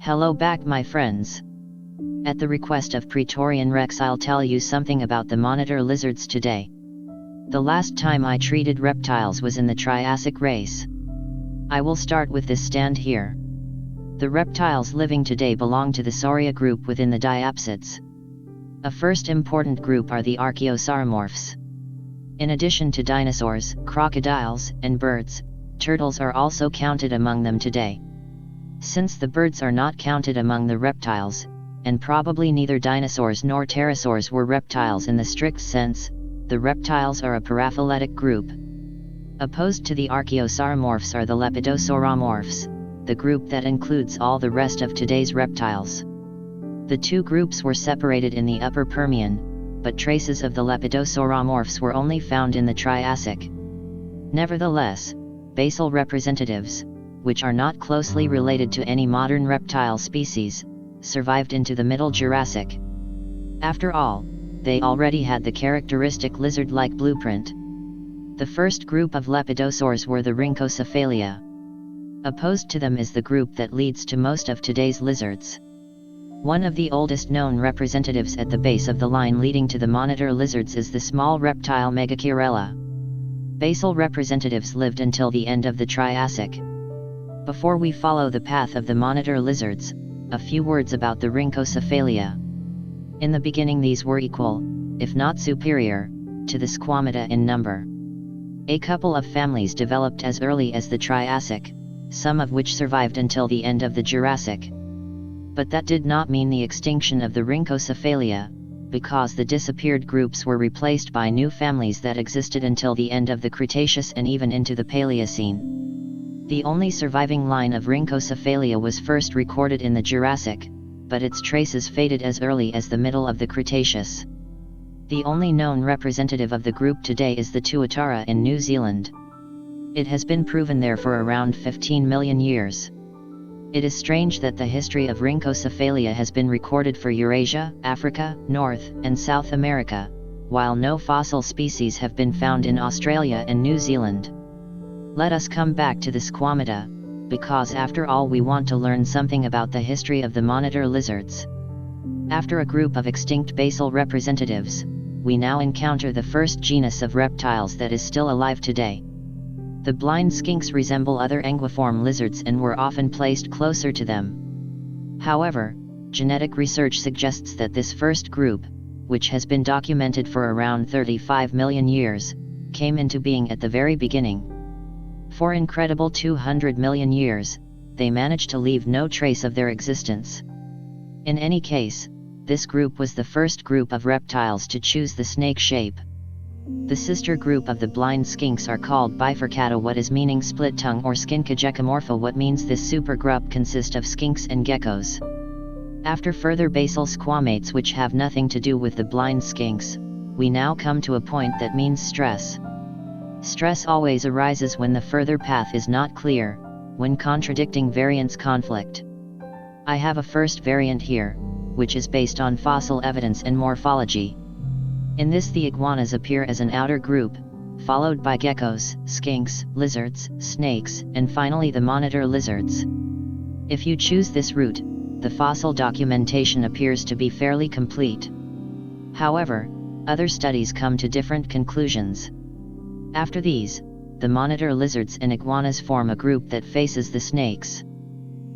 Hello back my friends. At the request of Praetorian Rex, I'll tell you something about the monitor lizards today. The last time I treated reptiles was in the Triassic race. I will start with this stand here. The reptiles living today belong to the Sauria group within the diapsids. A first important group are the archaeosauromorphs. In addition to dinosaurs, crocodiles, and birds, turtles are also counted among them today. Since the birds are not counted among the reptiles, and probably neither dinosaurs nor pterosaurs were reptiles in the strict sense, the reptiles are a paraphyletic group. Opposed to the archaeosauromorphs are the lepidosauromorphs, the group that includes all the rest of today's reptiles. The two groups were separated in the Upper Permian, but traces of the lepidosauromorphs were only found in the Triassic. Nevertheless, basal representatives, which are not closely related to any modern reptile species, survived into the Middle Jurassic. After all, they already had the characteristic lizard-like blueprint. The first group of lepidosaurs were the Rhynchocephalia. Opposed to them is the group that leads to most of today's lizards. One of the oldest known representatives at the base of the line leading to the monitor lizards is the small reptile Megachiarella. Basal representatives lived until the end of the Triassic. Before we follow the path of the monitor lizards, a few words about the Rhynchocephalia. In the beginning these were equal, if not superior, to the Squamata in number. A couple of families developed as early as the Triassic, some of which survived until the end of the Jurassic. But that did not mean the extinction of the Rhynchocephalia, because the disappeared groups were replaced by new families that existed until the end of the Cretaceous and even into the Paleocene. The only surviving line of Rhynchocephalia was first recorded in the Jurassic, but its traces faded as early as the middle of the Cretaceous. The only known representative of the group today is the Tuatara in New Zealand. It has been proven there for around 15 million years. It is strange that the history of Rhynchocephalia has been recorded for Eurasia, Africa, North and South America, while no fossil species have been found in Australia and New Zealand. Let us come back to the Squamata, because after all we want to learn something about the history of the monitor lizards. After a group of extinct basal representatives, we now encounter the first genus of reptiles that is still alive today. The blind skinks resemble other anguiform lizards and were often placed closer to them. However, genetic research suggests that this first group, which has been documented for around 35 million years, came into being at the very beginning. For incredible 200 million years, they managed to leave no trace of their existence. In any case, this group was the first group of reptiles to choose the snake shape. The sister group of the blind skinks are called Bifurcata, what is meaning split tongue, or Skinkagecomorpha, what means this supergroup consists of skinks and geckos. After further basal squamates which have nothing to do with the blind skinks, we now come to a point that means stress. Stress always arises when the further path is not clear, when contradicting variants conflict. I have a first variant here, which is based on fossil evidence and morphology. In this the iguanas appear as an outer group, followed by geckos, skinks, lizards, snakes, and finally the monitor lizards. If you choose this route, the fossil documentation appears to be fairly complete. However, other studies come to different conclusions. After these, the monitor lizards and iguanas form a group that faces the snakes.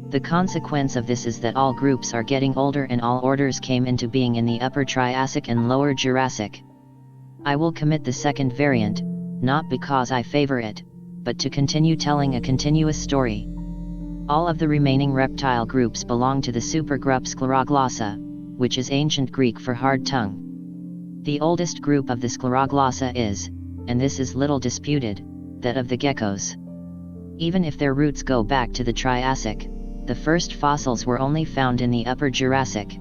The consequence of this is that all groups are getting older and all orders came into being in the Upper Triassic and Lower Jurassic. I will commit the second variant, not because I favor it, but to continue telling a continuous story. All of the remaining reptile groups belong to the supergroup Scleroglossa, which is ancient Greek for hard tongue. The oldest group of the Scleroglossa is, and this is little disputed, that of the geckos. Even if their roots go back to the Triassic, the first fossils were only found in the Upper Jurassic.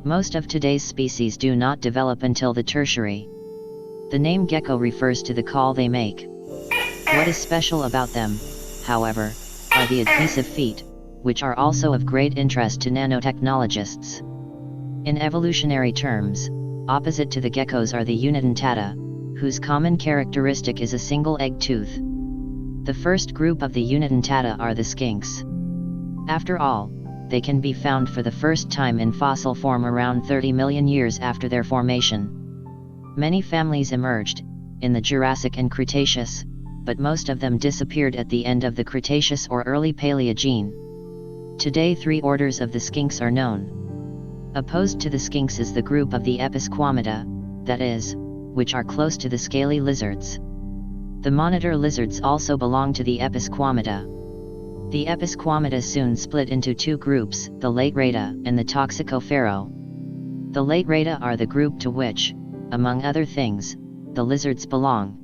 Most of today's species do not develop until the Tertiary. The name gecko refers to the call they make. What is special about them, however, are the adhesive feet, which are also of great interest to nanotechnologists. In evolutionary terms, opposite to the geckos are the Unidentata, whose common characteristic is a single egg tooth. The first group of the Unidentata are the skinks. After all, they can be found for the first time in fossil form around 30 million years after their formation. Many families emerged in the Jurassic and Cretaceous, but most of them disappeared at the end of the Cretaceous or early Paleogene. Today 3 orders of the skinks are known. Opposed to the skinks is the group of the Episquamata, that is, which are close to the scaly lizards. The monitor lizards also belong to the Episquamata. The Episquamata soon split into 2 groups, the Laterata and the Toxicophero. The Laterata are the group to which, among other things, the lizards belong.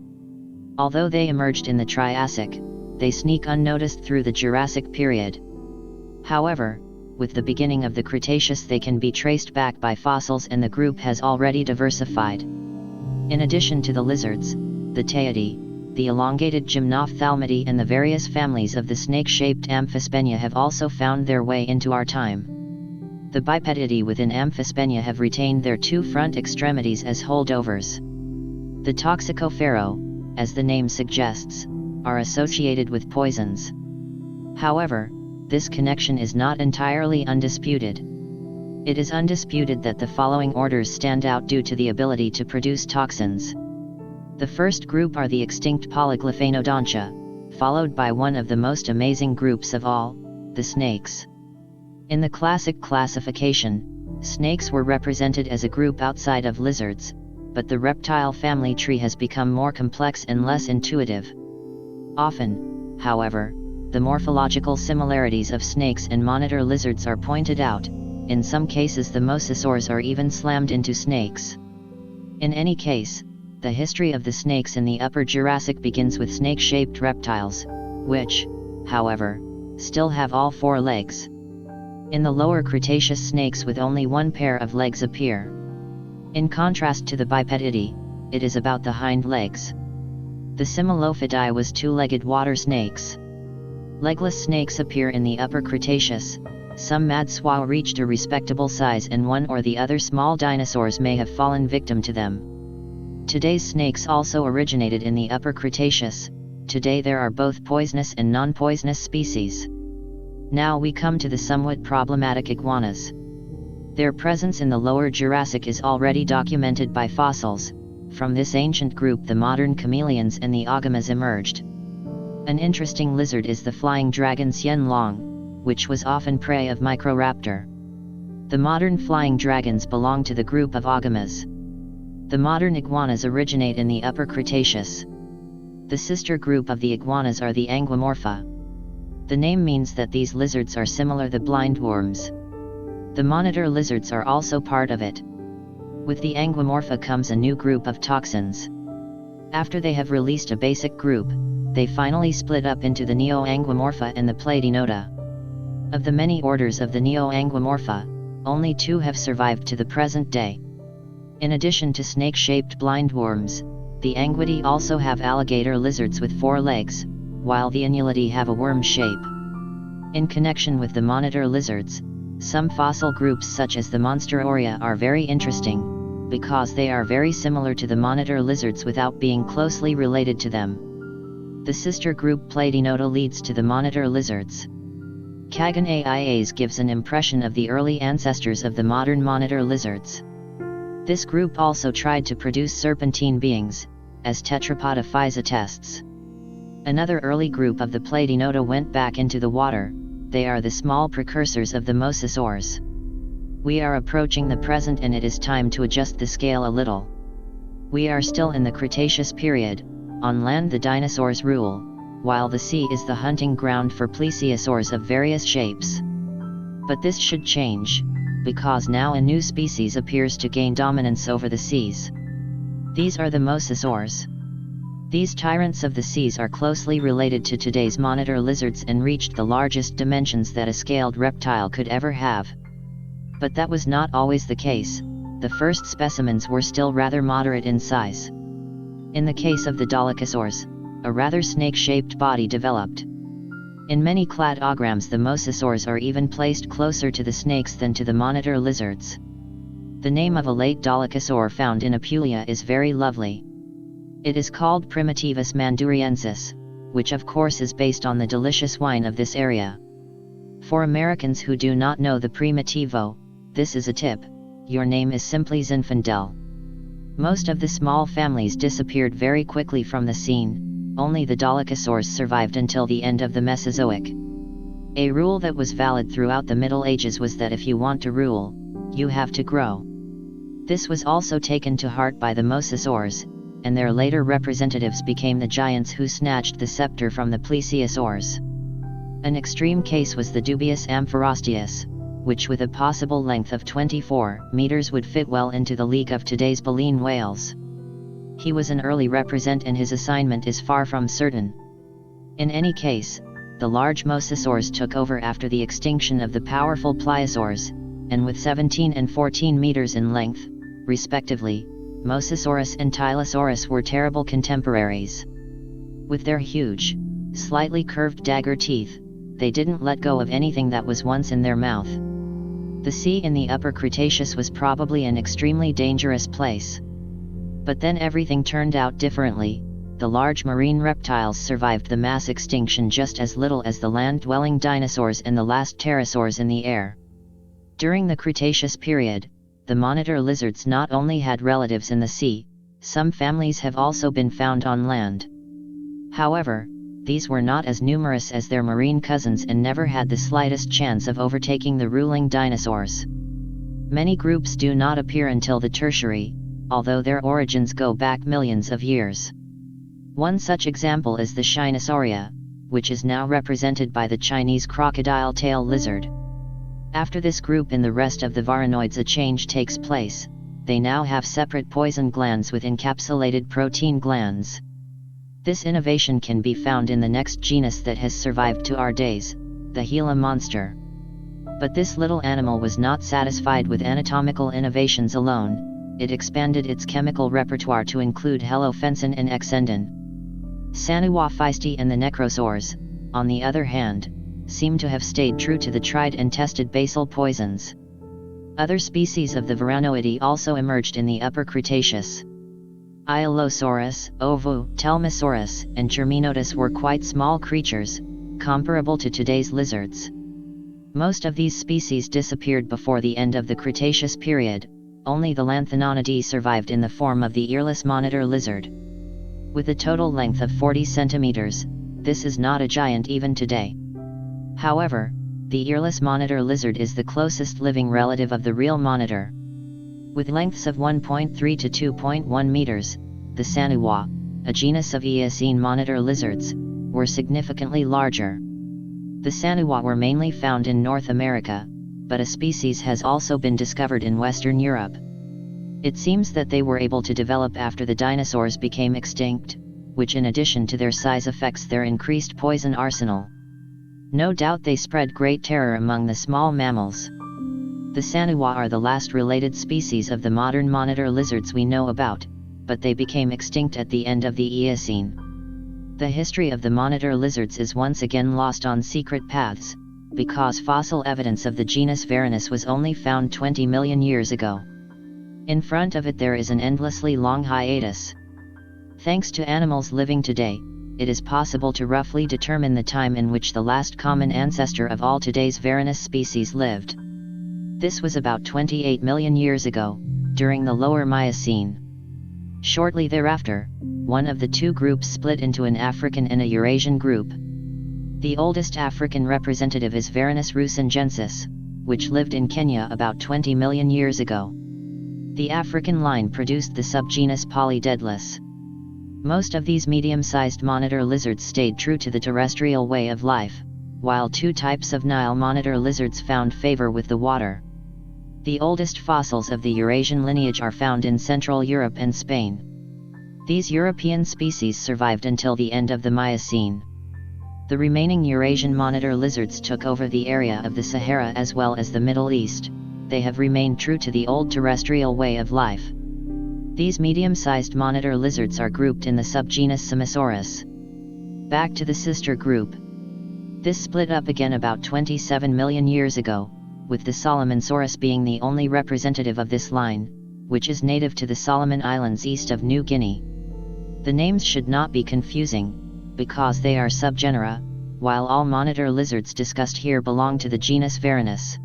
Although they emerged in the Triassic, they sneak unnoticed through the Jurassic period. However, with the beginning of the Cretaceous they can be traced back by fossils and the group has already diversified. In addition to the lizards, the Teiidae, the elongated Gymnophthalmidae and the various families of the snake-shaped Amphisbaenia have also found their way into our time. The bipedidae within Amphisbaenia have retained their 2 front extremities as holdovers. The Toxicophero, as the name suggests, are associated with poisons. However, this connection is not entirely undisputed. It is undisputed that the following orders stand out due to the ability to produce toxins. The first group are the extinct Polyglyphanodontia, followed by one of the most amazing groups of all, the snakes. In the classic classification, snakes were represented as a group outside of lizards, but the reptile family tree has become more complex and less intuitive. Often, however, the morphological similarities of snakes and monitor lizards are pointed out. In some cases the mosasaurs are even slammed into snakes. In any case, the history of the snakes in the Upper Jurassic begins with snake-shaped reptiles, which, however, still have all 4 legs. In the Lower Cretaceous snakes with only 1 pair of legs appear. In contrast to the bipedidae, it is about the hind legs. The Cimolophidae was 2-legged water snakes. Legless snakes appear in the Upper Cretaceous. Some madswau reached a respectable size and one or the other small dinosaurs may have fallen victim to them. Today's snakes also originated in the Upper Cretaceous. Today there are both poisonous and non-poisonous species. Now we come to the somewhat problematic iguanas. Their presence in the Lower Jurassic is already documented by fossils. From this ancient group the modern chameleons and the agamas emerged. An interesting lizard is the flying dragon xianlong, which was often prey of Microraptor. The modern flying dragons belong to the group of agamas. The modern iguanas originate in the Upper Cretaceous. The sister group of the iguanas are the Anguimorpha. The name means that these lizards are similar to blindworms. The monitor lizards are also part of it. With the Anguimorpha comes a new group of toxins. After they have released a basic group, they finally split up into the Neo-Anguimorpha and the Platinota. Of the many orders of the Neo-Anguimorpha, only 2 have survived to the present day. In addition to snake-shaped blindworms, the Anguidae also have alligator lizards with 4 legs, while the Annulidae have a worm shape. In connection with the monitor lizards, some fossil groups such as the Monsteroria are very interesting, because they are very similar to the monitor lizards without being closely related to them. The sister group Platinota leads to the monitor lizards. Caganaeas gives an impression of the early ancestors of the modern monitor lizards. This group also tried to produce serpentine beings, as Tetrapoda physa attests. Another early group of the Platinota went back into the water. They are the small precursors of the mosasaurs. We are approaching the present and it is time to adjust the scale a little. We are still in the Cretaceous period. On land the dinosaurs rule, while the sea is the hunting ground for plesiosaurs of various shapes. But this should change, because now a new species appears to gain dominance over the seas. These are the mosasaurs. These tyrants of the seas are closely related to today's monitor lizards and reached the largest dimensions that a scaled reptile could ever have. But that was not always the case. The first specimens were still rather moderate in size. In the case of the Dolichosaurs, a rather snake-shaped body developed. In many cladograms the mosasaurs are even placed closer to the snakes than to the monitor lizards. The name of a late Dolichosaur found in Apulia is very lovely. It is called Primitivus manduriensis, which of course is based on the delicious wine of this area. For Americans who do not know the Primitivo, this is a tip: your name is simply Zinfandel. Most of the small families disappeared very quickly from the scene, only the Dolichosaurs survived until the end of the Mesozoic. A rule that was valid throughout the Middle Ages was that if you want to rule, you have to grow. This was also taken to heart by the Mosasaurs, and their later representatives became the giants who snatched the scepter from the Plesiosaurs. An extreme case was the dubious Amphirosteus, which with a possible length of 24 meters would fit well into the league of today's baleen whales. He was an early represent and his assignment is far from certain. In any case, the large Mosasaurs took over after the extinction of the powerful Pliosaurs, and with 17 and 14 meters in length, respectively, Mosasaurus and Tylosaurus were terrible contemporaries. With their huge, slightly curved dagger teeth, they didn't let go of anything that was once in their mouth. The sea in the Upper Cretaceous was probably an extremely dangerous place. But then everything turned out differently. The large marine reptiles survived the mass extinction just as little as the land-dwelling dinosaurs and the last pterosaurs in the air. During the Cretaceous period, the monitor lizards not only had relatives in the sea, some families have also been found on land. However, these were not as numerous as their marine cousins and never had the slightest chance of overtaking the ruling dinosaurs. Many groups do not appear until the Tertiary, although their origins go back millions of years. One such example is the Shinosauria, which is now represented by the Chinese crocodile tail lizard. After this group in the rest of the varanoids a change takes place. They now have separate poison glands with encapsulated protein glands. This innovation can be found in the next genus that has survived to our days, the Gila monster. But this little animal was not satisfied with anatomical innovations alone. It expanded its chemical repertoire to include helofensin and exendin. Sanuwa feisty and the necrosaurs, on the other hand, seem to have stayed true to the tried and tested basal poisons. Other species of the Varanoidae also emerged in the Upper Cretaceous. Ailosaurus, Ovu, Telmosaurus, and Cherminotus were quite small creatures, comparable to today's lizards. Most of these species disappeared before the end of the Cretaceous period. Only the Lanthanonidae survived in the form of the earless monitor lizard. With a total length of 40 centimeters, this is not a giant even today. However, the earless monitor lizard is the closest living relative of the real monitor. With lengths of 1.3 to 2.1 meters, the Sanuwa, a genus of Eocene monitor lizards, were significantly larger. The Sanuwa were mainly found in North America, but a species has also been discovered in Western Europe. It seems that they were able to develop after the dinosaurs became extinct, which in addition to their size affects their increased poison arsenal. No doubt they spread great terror among the small mammals. The Sanuwa are the last related species of the modern monitor lizards we know about, but they became extinct at the end of the Eocene. The history of the monitor lizards is once again lost on secret paths, because fossil evidence of the genus Varanus was only found 20 million years ago. In front of it there is an endlessly long hiatus. Thanks to animals living today, it is possible to roughly determine the time in which the last common ancestor of all today's Varanus species lived. This was about 28 million years ago, during the Lower Miocene. Shortly thereafter, one of the two groups split into an African and a Eurasian group. The oldest African representative is Varanus rusingensis, which lived in Kenya about 20 million years ago. The African line produced the subgenus Polydedalus. Most of these medium-sized monitor lizards stayed true to the terrestrial way of life, while two types of Nile monitor lizards found favor with the water. The oldest fossils of the Eurasian lineage are found in Central Europe and Spain. These European species survived until the end of the Miocene. The remaining Eurasian monitor lizards took over the area of the Sahara as well as the Middle East. They have remained true to the old terrestrial way of life. These medium-sized monitor lizards are grouped in the subgenus Simosaurus. Back to the sister group. This split up again about 27 million years ago, with the Solomonsaurus being the only representative of this line, which is native to the Solomon Islands east of New Guinea. The names should not be confusing, because they are subgenera, while all monitor lizards discussed here belong to the genus Varanus.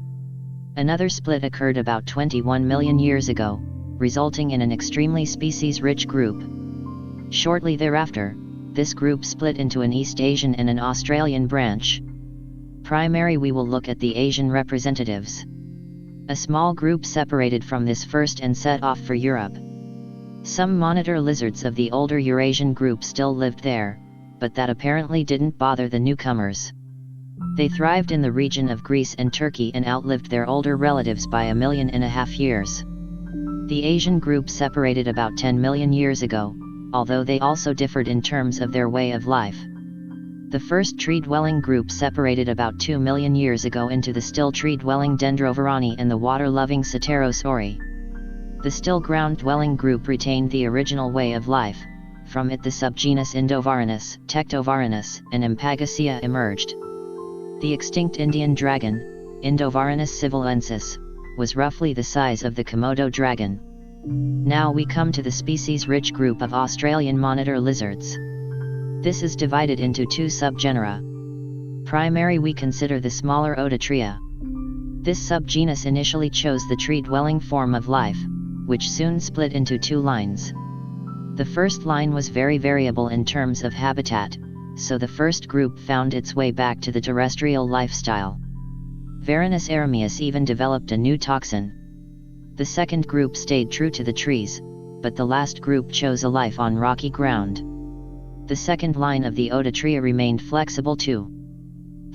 Another split occurred about 21 million years ago, resulting in an extremely species-rich group. Shortly thereafter, this group split into an East Asian and an Australian branch. Primary, we will look at the Asian representatives. A small group separated from this first and set off for Europe. Some monitor lizards of the older Eurasian group still lived there, but that apparently didn't bother the newcomers. They thrived in the region of Greece and Turkey and outlived their older relatives by 1.5 million years. The Asian group separated about 10 million years ago, although they also differed in terms of their way of life. The first tree-dwelling group separated about 2 million years ago into the still tree-dwelling Dendrovarani and the water-loving Pterosauri. The still ground-dwelling group retained the original way of life. From it the subgenus Indovaranus, Tectovaranus, and Impagacia emerged. The extinct Indian dragon, Indovaranus civilensis, was roughly the size of the Komodo dragon. Now we come to the species-rich group of Australian monitor lizards. This is divided into two subgenera. Primary, we consider the smaller Odotria. This subgenus initially chose the tree-dwelling form of life, which soon split into two lines. The first line was very variable in terms of habitat, so the first group found its way back to the terrestrial lifestyle. Varanus eremius even developed a new toxin. The second group stayed true to the trees, but the last group chose a life on rocky ground. The second line of the Odotria remained flexible too.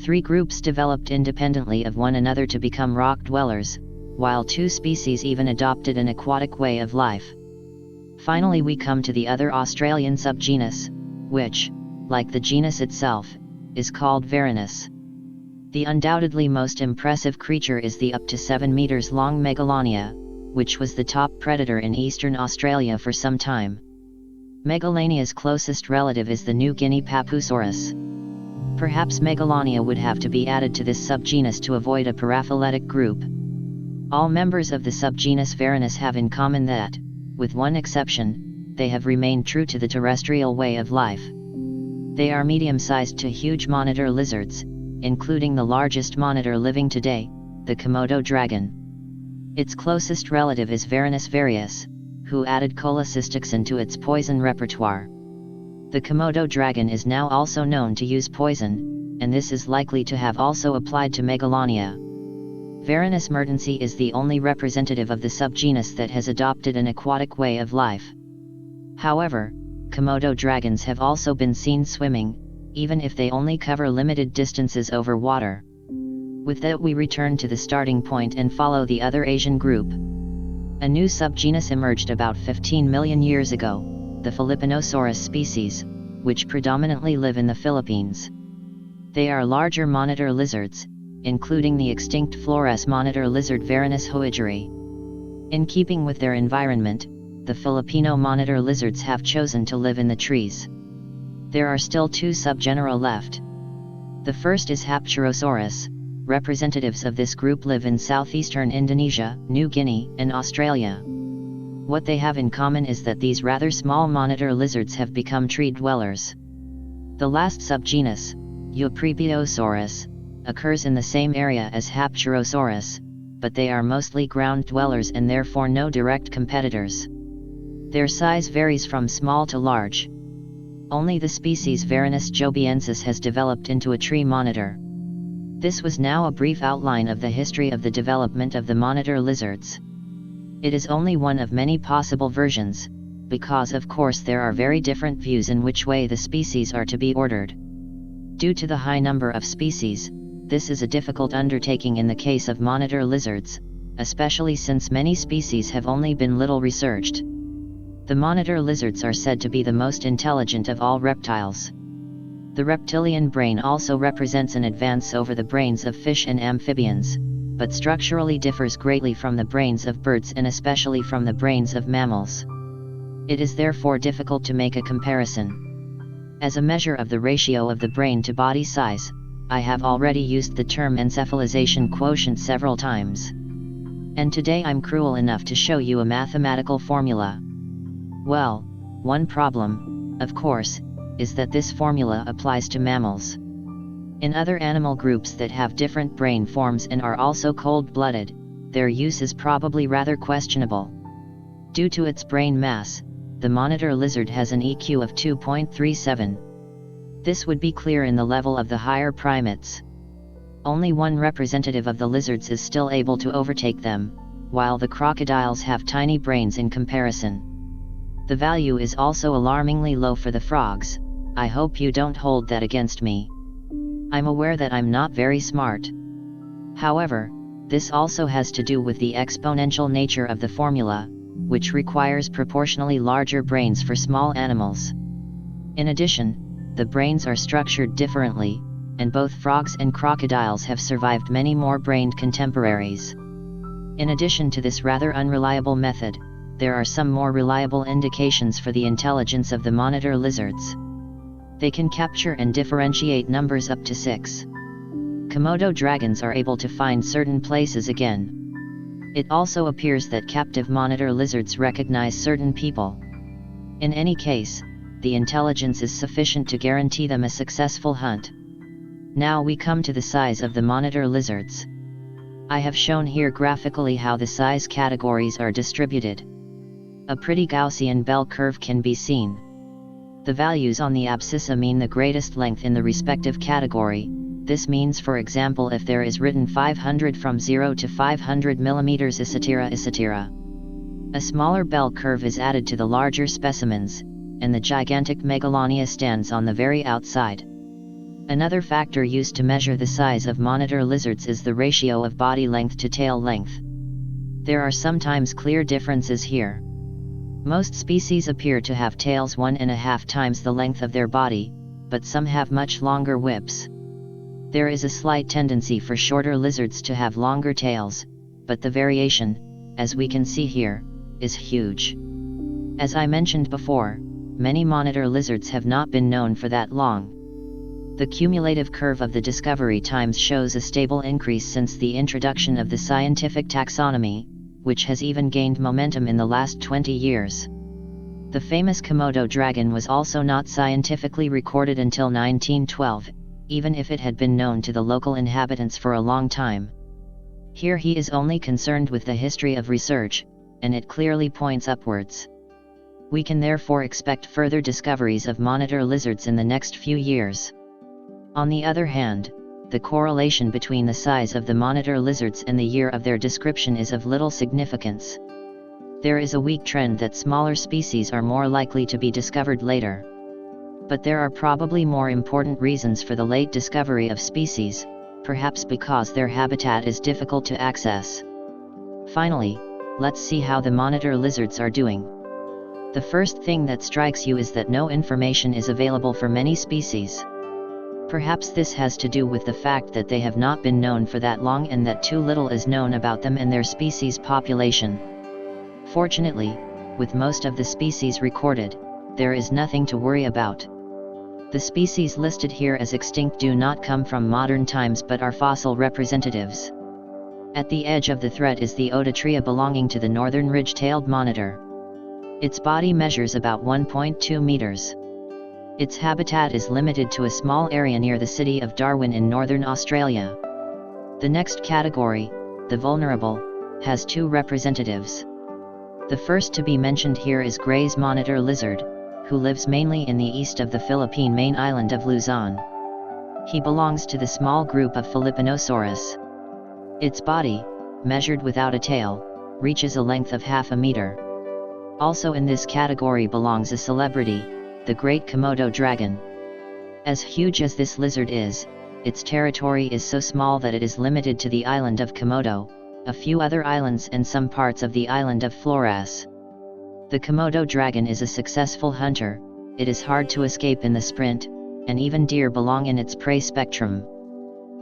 Three groups developed independently of one another to become rock dwellers, while two species even adopted an aquatic way of life. Finally, we come to the other Australian subgenus, which, like the genus itself, is called Varanus. The undoubtedly most impressive creature is the up to 7 meters long Megalania, which was the top predator in eastern Australia for some time. Megalania's closest relative is the New Guinea Papusaurus. Perhaps Megalania would have to be added to this subgenus to avoid a paraphyletic group. All members of the subgenus Varanus have in common that, with one exception, they have remained true to the terrestrial way of life. They are medium-sized to huge monitor lizards, including the largest monitor living today, the Komodo dragon. Its closest relative is Varanus varius, who added cholecystixin to its poison repertoire. The Komodo dragon is now also known to use poison, and this is likely to have also applied to Megalania. Varanus mertensi is the only representative of the subgenus that has adopted an aquatic way of life. However, Komodo dragons have also been seen swimming, even if they only cover limited distances over water. With that, we return to the starting point and follow the other Asian group. A new subgenus emerged about 15 million years ago, the Philippinosaurus species, which predominantly live in the Philippines. They are larger monitor lizards, including the extinct Flores monitor lizard Varanus hoigeri. In keeping with their environment, the Filipino monitor lizards have chosen to live in the trees. There are still two subgenera left. The first is Hapterosaurus. Representatives of this group live in southeastern Indonesia, New Guinea, and Australia. What they have in common is that these rather small monitor lizards have become tree dwellers. The last subgenus, Euprepiosaurus, occurs in the same area as Hapterosaurus, but they are mostly ground dwellers and therefore no direct competitors. Their size varies from small to large. Only the species Varanus jobiensis has developed into a tree monitor. This was now a brief outline of the history of the development of the monitor lizards. It is only one of many possible versions, because of course there are very different views in which way the species are to be ordered. Due to the high number of species, this is a difficult undertaking in the case of monitor lizards, especially since many species have only been little researched. The monitor lizards are said to be the most intelligent of all reptiles. The reptilian brain also represents an advance over the brains of fish and amphibians, but structurally differs greatly from the brains of birds and especially from the brains of mammals. It is therefore difficult to make a comparison. As a measure of the ratio of the brain to body size, I have already used the term encephalization quotient several times. And today I'm cruel enough to show you a mathematical formula. Well, one problem, of course, is that this formula applies to mammals. In other animal groups that have different brain forms and are also cold-blooded, their use is probably rather questionable. Due to its brain mass, the monitor lizard has an EQ of 2.37. This would be clear in the level of the higher primates. Only one representative of the lizards is still able to overtake them, while the crocodiles have tiny brains in comparison. The value is also alarmingly low for the frogs. I hope you don't hold that against me. I'm aware that I'm not very smart. However, this also has to do with the exponential nature of the formula, which requires proportionally larger brains for small animals. In addition, the brains are structured differently, and both frogs and crocodiles have survived many more brained contemporaries. In addition to this rather unreliable method, there are some more reliable indications for the intelligence of the monitor lizards. They can capture and differentiate numbers up to 6. Komodo dragons are able to find certain places again. It also appears that captive monitor lizards recognize certain people. In any case, the intelligence is sufficient to guarantee them a successful hunt. Now we come to the size of the monitor lizards. I have shown here graphically how the size categories are distributed. A pretty Gaussian bell curve can be seen. The values on the abscissa mean the greatest length in the respective category. This means, for example, if there is written 500 from 0 to 500 mm etc. A smaller bell curve is added to the larger specimens, and the gigantic Megalonia stands on the very outside. Another factor used to measure the size of monitor lizards is the ratio of body length to tail length. There are sometimes clear differences here. Most species appear to have tails 1.5 times the length of their body, but some have much longer whips. There is a slight tendency for shorter lizards to have longer tails, but the variation, as we can see here, is huge. As I mentioned before, many monitor lizards have not been known for that long. The cumulative curve of the discovery times shows a stable increase since the introduction of the scientific taxonomy, which has even gained momentum in the last 20 years. The famous Komodo dragon was also not scientifically recorded until 1912, even if it had been known to the local inhabitants for a long time. Here he is only concerned with the history of research, and it clearly points upwards. We can therefore expect further discoveries of monitor lizards in the next few years. On the other hand, the correlation between the size of the monitor lizards and the year of their description is of little significance. There is a weak trend that smaller species are more likely to be discovered later. But there are probably more important reasons for the late discovery of species, perhaps because their habitat is difficult to access. Finally, let's see how the monitor lizards are doing. The first thing that strikes you is that no information is available for many species. Perhaps this has to do with the fact that they have not been known for that long and that too little is known about them and their species population. Fortunately, with most of the species recorded, there is nothing to worry about. The species listed here as extinct do not come from modern times but are fossil representatives. At the edge of the thread is the Odatria belonging to the northern ridge-tailed monitor. Its body measures about 1.2 meters. Its habitat is limited to a small area near the city of Darwin in northern Australia. The next category, the vulnerable, has 2 representatives. The first to be mentioned here is Gray's monitor lizard, who lives mainly in the east of the Philippine main island of Luzon. He belongs to the small group of Philippinosaurus. Its body, measured without a tail, reaches a length of half a meter. Also in this category belongs a celebrity, the great Komodo dragon. As huge as this lizard is, its territory is so small that it is limited to the island of Komodo, a few other islands and some parts of the island of Flores. The Komodo dragon is a successful hunter, it is hard to escape in the sprint, and even deer belong in its prey spectrum.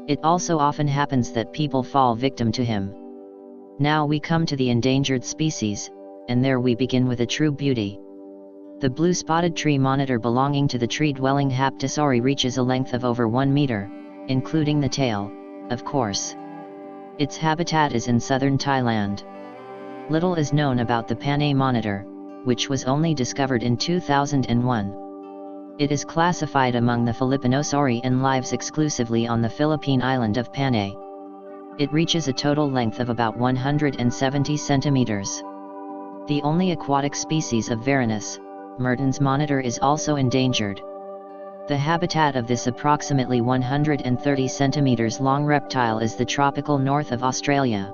It also often happens that people fall victim to him. Now we come to the endangered species, and there we begin with a true beauty. The blue-spotted tree monitor belonging to the tree-dwelling Haptosauri reaches a length of over 1 meter, including the tail, of course. Its habitat is in southern Thailand. Little is known about the Panay monitor, which was only discovered in 2001. It is classified among the Philippinosauri and lives exclusively on the Philippine island of Panay. It reaches a total length of about 170 centimeters. The only aquatic species of Varanus, Mertens monitor, is also endangered. The habitat of this approximately 130 centimeters long reptile is the tropical north of Australia.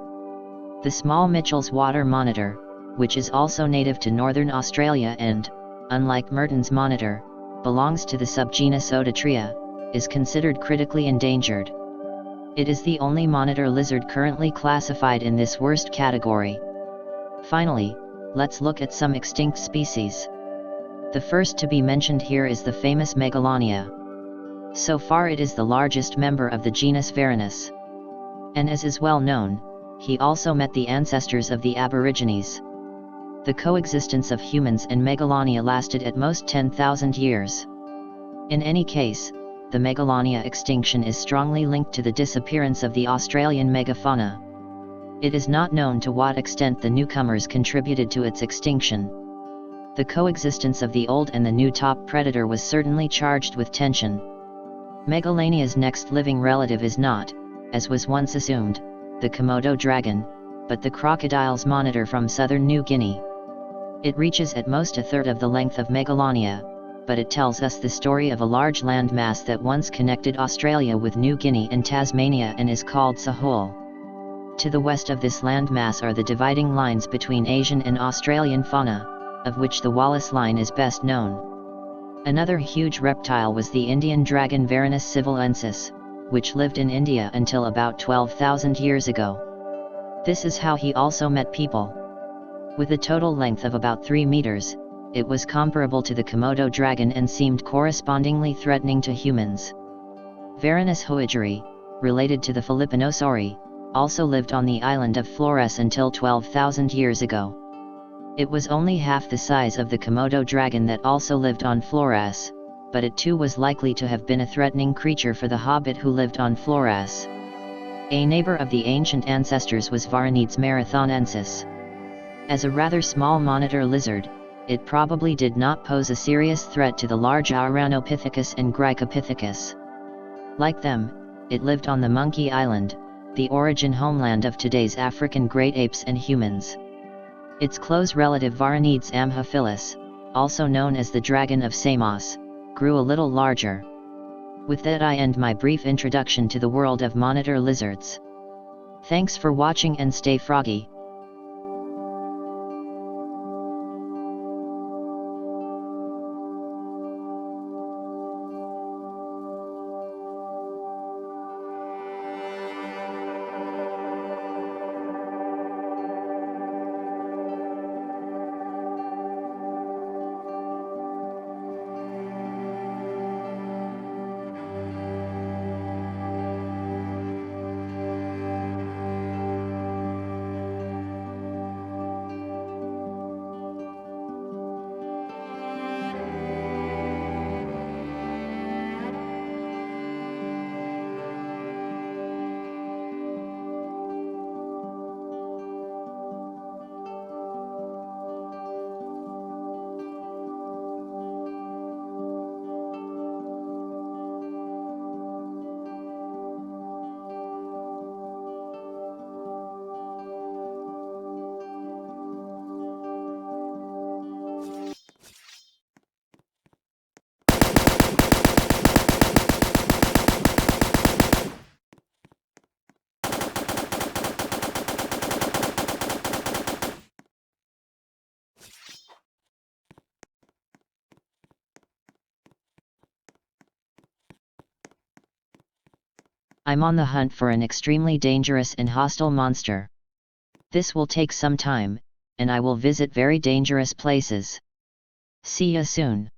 The small Mitchell's water monitor, which is also native to northern Australia and, unlike Mertens monitor, belongs to the subgenus Odatria, is considered critically endangered. It is the only monitor lizard currently classified in this worst category. Finally, let's look at some extinct species. The first to be mentioned here is the famous Megalania. So far it is the largest member of the genus Varanus. And as is well known, he also met the ancestors of the Aborigines. The coexistence of humans and Megalania lasted at most 10,000 years. In any case, the Megalania extinction is strongly linked to the disappearance of the Australian megafauna. It is not known to what extent the newcomers contributed to its extinction. The coexistence of the old and the new top predator was certainly charged with tension. Megalania's next living relative is not, as was once assumed, the Komodo dragon, but the crocodile's monitor from southern New Guinea. It reaches at most a third of the length of Megalania, but it tells us the story of a large landmass that once connected Australia with New Guinea and Tasmania and is called Sahul. To the west of this landmass are the dividing lines between Asian and Australian fauna, of which the Wallace Line is best known. Another huge reptile was the Indian dragon Varanus civilensis, which lived in India until about 12,000 years ago. This is how he also met people. With a total length of about 3 meters, it was comparable to the Komodo dragon and seemed correspondingly threatening to humans. Varanus hoageri, related to the Philippinosauri, also lived on the island of Flores until 12,000 years ago. It was only half the size of the Komodo dragon that also lived on Flores, but it too was likely to have been a threatening creature for the hobbit who lived on Flores. A neighbor of the ancient ancestors was Varanides marathonensis. As a rather small monitor lizard, it probably did not pose a serious threat to the large Auranopithecus and Grycopithecus. Like them, it lived on the Monkey Island, the origin homeland of today's African great apes and humans. Its close relative Varanides amphiphyllus, also known as the dragon of Samos, grew a little larger. With that I end my brief introduction to the world of monitor lizards. Thanks for watching and stay froggy. I'm on the hunt for an extremely dangerous and hostile monster. This will take some time, and I will visit very dangerous places. See ya soon.